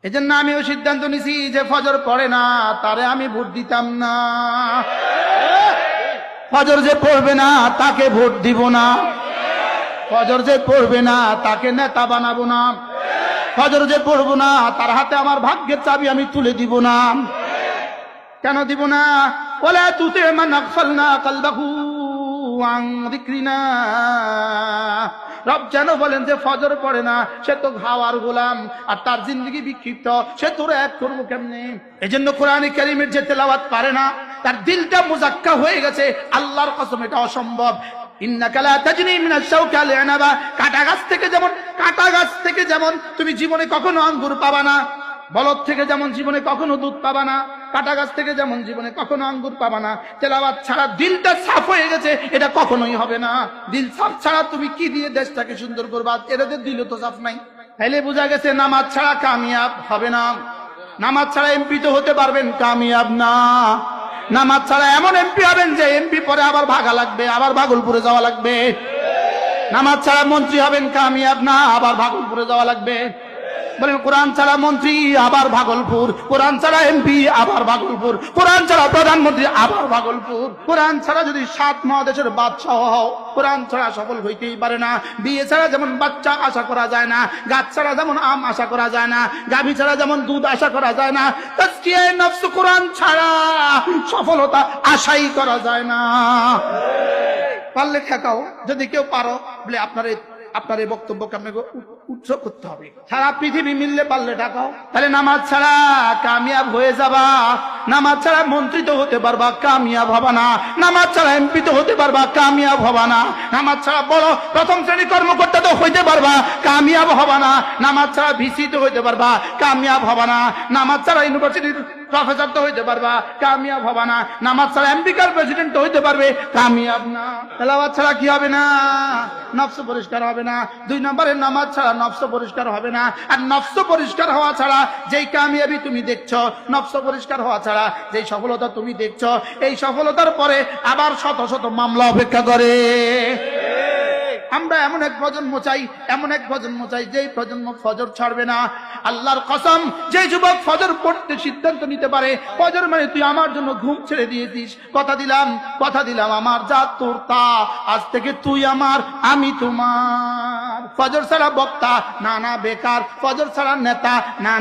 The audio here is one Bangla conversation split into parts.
এজন্য আমিও সিদ্ধান্ত নিছি যে ফজর পড়ে না তারে আমি ভোট দিতাম না। ফজর যে পড়বে না তাকে ভোট দিব না। ফজর যে পড়বে না তাকে নেতা বানাবো না। ফজর যে পড়বো না তার হাতে আমার ভাগ্যের চাবি আমি তুলে দিব না। কেন দিব না? ওয়ালা তুতি মান আগফালনা কলবাহু আন যিকরিনা। রব যেন বলেন যে ফজর পড়ে না সে তো হাওয়ার গোলাম আর তার জিন্দগি বিক্ষিপ্ত, সে তোরা এক করবো কেমনে? এজন্য কোরআনে কারীমের যে তেলাওয়াত পারে না তার দিলটা মুজাক্কা হয়ে গেছে। আল্লাহর কসম এটা অসম্ভব। ইন্নাকা লা তাজনি মিনাশ শাওকা লি'নাবা। কাটা গাছ থেকে যেমন তুমি জীবনে কখনো আঙ্গুর পাবা না, বলদ থেকে যেমন জীবনে কখনো দুধ পাবা না, কাটা গাছ থেকে যেমন জীবনে কখনো আঙ্গুর পাবা না। তেলাওয়াত ছাড়া দিলটা সাফ হয়ে গেছে এটা কখনোই হবে না। দিল সাফ ছাড়া তুমি কি দিয়ে দেশটাকে সুন্দর করবা? এটাতে দিল তো সাফ নাই। তাইলে বোঝা গেছে নামাজ ছাড়া কামিয়াব হবে না। নামাজ ছাড়া এমপি তো হতে পারবেন, কামিয়াব না। নামাজ ছাড়া এমন এমপি হবেন যে এমপি পরে আবার ভাগা লাগবে, আবার ভাগলপুরে যাওয়া লাগবে। নামাজ ছাড়া মন্ত্রী হবেন, কামিয়াব না, আবার ভাগলপুরে যাওয়া লাগবে। বলেন কোরআন ছাড়া মন্ত্রী আবার ভাগলপুর, কোরআন ছাড়া এমপি আবার ভাগলপুর, কোরআন ছাড়া প্রধানমন্ত্রী আবার ভাগলপুর। কোরআন ছাড়া যদি 7 মহাদেশের বাদশাহ হও, কোরআন ছাড়া সফল হইতেই পারে না। বিয়ে ছাড়া যেমন বাচ্চা আশা করা যায় না, গাছ ছাড়া যেমন আম আশা করা যায় না, গাভী ছাড়া যেমন দুধ আশা করা যায় না, তাজকিয়ায়ে নফস কোরআন ছাড়া সফলতা আশাই করা যায় না। পারলে ঠেকাও, যদি কেউ পারো বলে আপনার এই বক্তব্যকে আপনাকে উৎস করতে হবে। সারা পৃথিবী মিললে পারলে ডাকাও। তাহলে নামাজ ছাড়া কামিয়াব হয়ে যাবা। নামাজ ছাড়া মন্ত্রী তো হতে পারবা, কামিয়াব হবা না। নামাজ ছাড়া এমপি তো হতে পারবা, কামিয়াব হবা না। নামাজ ছাড়া বড় প্রথম শ্রেণীর কর্মকর্তা তো হইতে পারবা, কামিয়াব হবা না। নামাজ ছাড়া ভিসি তো হইতে পারবা, কামিয়াব হবা না। নামাজ ছাড়া ইউনিভার্সিটির প্রফেসর তো হইতে পারবা, কামিয়াব হবা না। নামাজ ছাড়া আমেরিকার প্রেসিডেন্ট তো হইতে পারবে, কামিয়াব না। তেলাওয়াত ছাড়া কি হবে না? নফস পরিষ্কার হবে না। 2 নম্বরে নামাজ ছাড়া নফস পরিষ্কার হবে না। আর নফস পরিষ্কার হওয়া ছাড়া যেই কামিয়াবি তুমি দেখছো, নফস পরিষ্কার হওয়া ছাড়া যেই সফলতা তুমি দেখছো, এই সফলতার পরে আবার শত শত মামলা অপেক্ষা করে। আমরা এমন এক প্রজন্ম চাই যেই প্রজন্ম ফজর ছাড়বে না। আল্লাহর কসম, যে যুবক ফজর পড়তে সিদ্ধান্ত নিতে পারে, ফজর মানে তুই আমার জন্য ঘুম ছেড়ে দিয়েছিস, কথা দিলাম আমার জাত তোর তা, আজ থেকে তুই আমার আমি তোমার। ফজর ছাড়া বক্তা না বেকার, ফজর ছাড়া নেতা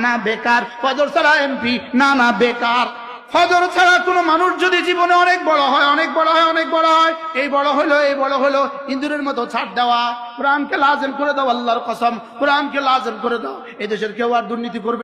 না বেকার, ফজর ছাড়া এমপি না বেকার। ফজর ছাড়া কোনো মানুষ যদি জীবনে অনেক বড় হয়, এই বড় হলো ইন্দুরের মতো ছাড় দেওয়া। কোরআনকে লাজেম করে দাও, আল্লাহর কসম কোরআনকে লাজেম করে দাও। এই দেশের কেউ আর দুর্নীতি করবে